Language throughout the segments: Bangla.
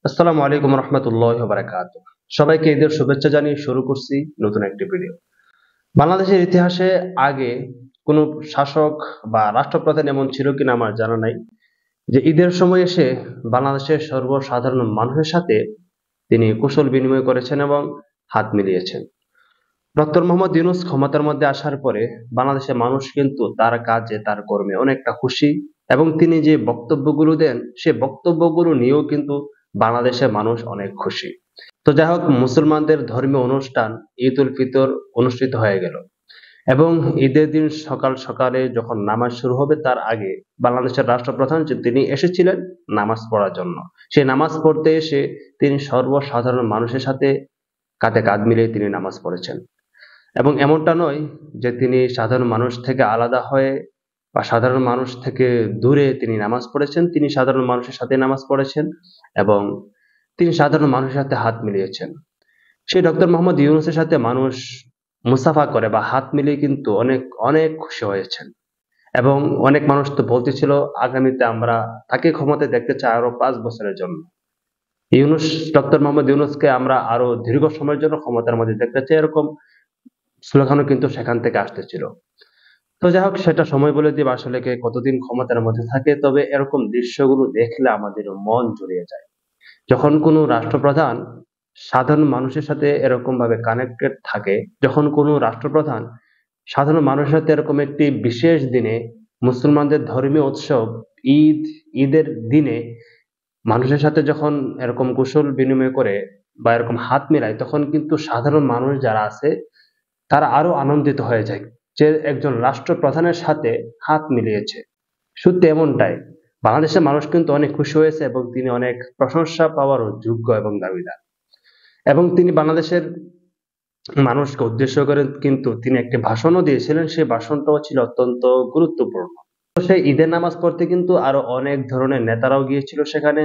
আসসালামু আলাইকুম রহমতুল্লাহি ওয়া বারাকাতুহু। সবাইকে ঈদের শুভেচ্ছা জানিয়ে শুরু করছি নতুন একটি ভিডিও। বাংলাদেশের ইতিহাসে আগে কোনো শাসক বা রাষ্ট্রপ্রধান এমন ছিল কিনা আমার জানা নাই যে ঈদের সময় এসে বাংলাদেশের সর্বসাধারণ মানুষের সাথে তিনি কুশল বিনিময় করেছেন এবং হাত মিলিয়েছেন। ডক্টর মোহাম্মদ ইউনূস ক্ষমতার মধ্যে আসার পরে বাংলাদেশের মানুষ কিন্তু তার কাজে তার কর্মে অনেকটা খুশি, এবং তিনি যে বক্তব্যগুলো দেন সে বক্তব্যগুলো নিয়েও কিন্তু বাংলাদেশের মানুষ অনেক খুশি। তো যাই হোক, মুসলমানদের ধর্মীয় অনুষ্ঠান ঈদ উল ফিতর অনুষ্ঠিত হয়ে গেল, এবং ঈদের দিন সকাল সকালে যখন নামাজ শুরু হবে তার আগে বাংলাদেশের রাষ্ট্রপ্রধান যে তিনি এসেছিলেন নামাজ পড়ার জন্য। সেই নামাজ পড়তে এসে তিনি সর্বসাধারণ মানুষের সাথে কাঁধে কাঁধ মিলিয়ে তিনি নামাজ পড়েছেন। এবং এমনটা নয় যে তিনি সাধারণ মানুষ থেকে আলাদা হয়ে বা সাধারণ মানুষ থেকে দূরে তিনি নামাজ পড়েছেন, তিনি সাধারণ মানুষের সাথে নামাজ পড়েছেন এবং তিনি সাধারণ মানুষের সাথে হাত মিলিয়েছেন। সেই ডক্টর মোহাম্মদ ইউনূসের সাথে মানুষ মুসাফা করে বা হাত মিলিয়ে কিন্তু অনেক অনেক খুশি হয়েছেন। এবং অনেক মানুষ তো বলতেছিল আগামীতে আমরা তাকে ক্ষমতায় দেখতে চাই আরো 5 বছরের জন্য। ইউনূস, ডক্টর মোহাম্মদ ইউনূসকে আমরা আরো দীর্ঘ সময়ের জন্য ক্ষমতার মধ্যে দেখতে চাই, এরকম স্লোগানও কিন্তু সেখান থেকে আসতেছিল। তো যাই হোক, সেটা সময় বলে দিবে আসলে কে কতদিন ক্ষমতার মধ্যে থাকে। তবে এরকম দৃশ্যগুলো দেখলে আমাদের মন জুড়িয়ে যায়, যখন কোনো রাষ্ট্রপ্রধান সাধারণ মানুষের সাথে এরকম ভাবে কানেক্টেড থাকে, যখন কোনো রাষ্ট্রপ্রধান সাধারণ মানুষের সাথে এরকম একটি বিশেষ দিনে, মুসলমানদের ধর্মীয় উৎসব ঈদ, ঈদের দিনে মানুষের সাথে যখন এরকম কুশল বিনিময় করে বা এরকম হাত মেলায়, তখন কিন্তু সাধারণ মানুষ যারা আছে তারা আরো আনন্দিত হয়ে যায় যে একজন রাষ্ট্রপ্রধানের সাথে হাত মিলিয়েছে। সত্যি এমনটাই, বাংলাদেশের মানুষ কিন্তু অনেক খুশি হয়েছে এবং তিনি অনেক প্রশংসা পাওয়ারও যোগ্য এবং দাবিদার। এবং তিনি বাংলাদেশের মানুষকে উদ্দেশ্য করে কিন্তু তিনি একটি ভাষণও দিয়েছিলেন, সেই ভাষণটাও ছিল অত্যন্ত গুরুত্বপূর্ণ। তো সেই ঈদের নামাজ পড়তে কিন্তু আরো অনেক ধরনের নেতারাও গিয়েছিল সেখানে,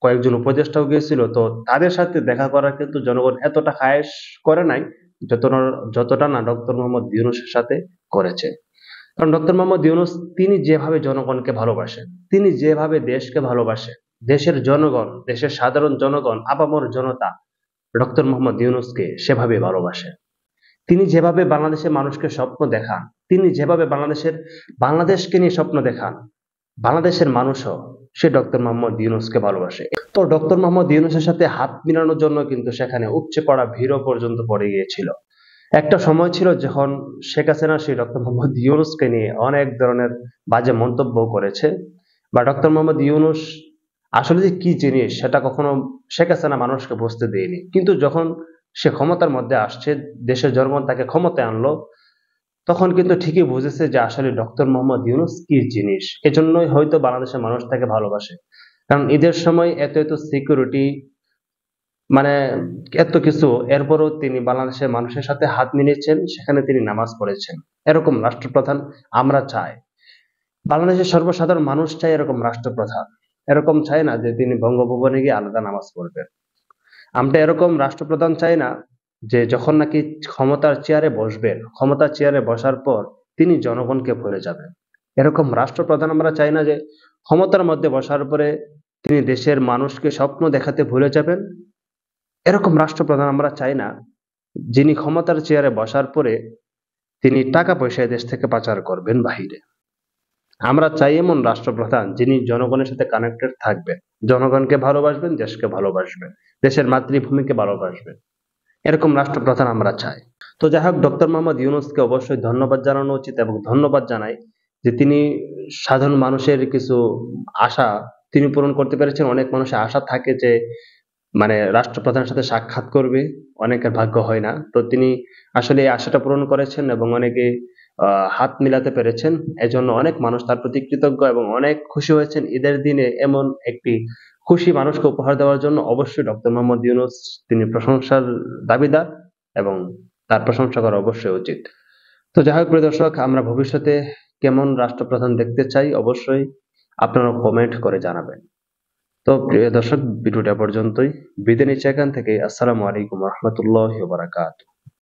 কয়েকজন উপদেষ্টাও গিয়েছিল। তো তাদের সাথে দেখা করার কিন্তু জনগণ এতটা খায়েশ করে নাই যতটা যতটা না ডক্টর মোহাম্মদ ইউনূসের সাথে করেছে। কারণ ডক্টর মোহাম্মদ ইউনূস তিনি যেভাবে জনগণকে ভালোবাসেন, তিনি যেভাবে দেশকে ভালোবাসেন, দেশের জনগণ, দেশের সাধারণ জনগণ, আপামর জনতা ডক্টর মোহাম্মদ ইউনূসকে সেভাবে ভালোবাসে। তিনি যেভাবে বাংলাদেশের মানুষকে স্বপ্ন দেখান, তিনি যেভাবে বাংলাদেশকে নিয়ে স্বপ্ন দেখান, বাংলাদেশের মানুষও সে ডক্টর মোহাম্মদ ইউনূসকে ভালোবাসে। তো ডক্টর মোহাম্মদ ইউনূসের সাথে হাত মিলানোর জন্য কিন্তু সেখানে উপচে পড়া ভিড়ও পর্যন্ত পড়ে গিয়েছিল। একটা সময় ছিল যখন শেখ হাসিনা সেই ডক্টর মোহাম্মদ ইউনূসকে নিয়ে অনেক ধরনের বাজে মন্তব্য করেছে, বা ডক্টর মোহাম্মদ ইউনূস আসলে যে কি জিনিস সেটা কখনো শেখ হাসিনা মানুষকে বুঝতে দেয়নি। কিন্তু যখন সে ক্ষমতার মধ্যে আসছে, দেশের জনগণ তাকে ক্ষমতায় আনলো, তখন কিন্তু ঠিকই বুঝেছে যে আসলে ডক্টর মোহাম্মদ ইউনূস কি জিনিস। এজন্যই হয়তো বাংলাদেশের মানুষ তাকে ভালোবাসে। কারণ ঈদের সময় এত এত সিকিউরিটি, মানে এত কিছু, এরপরও তিনি বাংলাদেশের মানুষের সাথে হাত মিলিয়েছেন, সেখানে তিনি নামাজ পড়েছেন। এরকম রাষ্ট্রপ্রধান আমরা চাই, বাংলাদেশের সর্বসাধারণ মানুষ চায় এরকম রাষ্ট্রপ্রধান। এরকম চায় না যে তিনি বঙ্গভবনে গিয়ে আলাদা নামাজ পড়বেন। আমরা এরকম রাষ্ট্রপ্রধান চাই না যে যখন নাকি ক্ষমতার চেয়ারে বসবেন, ক্ষমতার চেয়ারে বসার পর তিনি জনগণকে ভুলে যাবেন। এরকম রাষ্ট্রপ্রধান আমরা চাই না যে ক্ষমতার মধ্যে বসার পরে তিনি দেশের মানুষকে স্বপ্ন দেখাতে ভুলে যাবেন। এরকম রাষ্ট্রপ্রধান আমরা চাই না যিনি ক্ষমতার চেয়ারে বসার পরে তিনি টাকা পয়সা দেশ থেকে পাচার করবেন বাহিরে। আমরা চাই এমন রাষ্ট্রপ্রধান যিনি জনগণের সাথে কানেক্টেড থাকবেন, জনগণকে ভালোবাসবেন, দেশকে ভালোবাসবেন, দেশের মাতৃভূমিকে ভালোবাসবেন। এরকম রাষ্ট্রপ্রধান আমরা চাই। তো যাই হোক, ডক্টর মোহাম্মদ ইউনূসকে অবশ্যই ধন্যবাদ জানানো উচিত, এবং ধন্যবাদ জানাই যে তিনি সাধারণ মানুষের কিছু আশা তিনি পূরণ করতে পেরেছেন। অনেক মানুষের আশা থাকে যে মানে রাষ্ট্রপ্রধানের সাথে সাক্ষাৎ করবে, অনেকের ভাগ্য হয় না। তো তিনি আসলে এই আশাটা পূরণ করেছেন এবং অনেকে হাত মিলাতে পেরেছেন। এজন্য অনেক মানুষ তার প্রতি কৃতজ্ঞ এবং অনেক খুশি হয়েছেন। ঈদের দিনে এমন একটি খুশি মানুষকে উপহার দেওয়ার জন্য অবশ্যই ডক্টর মোহাম্মদ ইউনূস তিনি প্রশংসার দাবিদার, এবং তার প্রশংসা করা অবশ্যই উচিত। তো যাই হোক প্রিয় দর্শক, আমরা ভবিষ্যতে কেমন রাষ্ট্রপ্রধান দেখতে চাই অবশ্যই আপনারা কমেন্ট করে জানাবেন। তো প্রিয় দর্শক, ভিডিওটা পর্যন্তই, বিদায় নিচ্ছি এখান থেকে। আসসালামু আলাইকুম রহমতুল্লাহ বারাকাতুহু।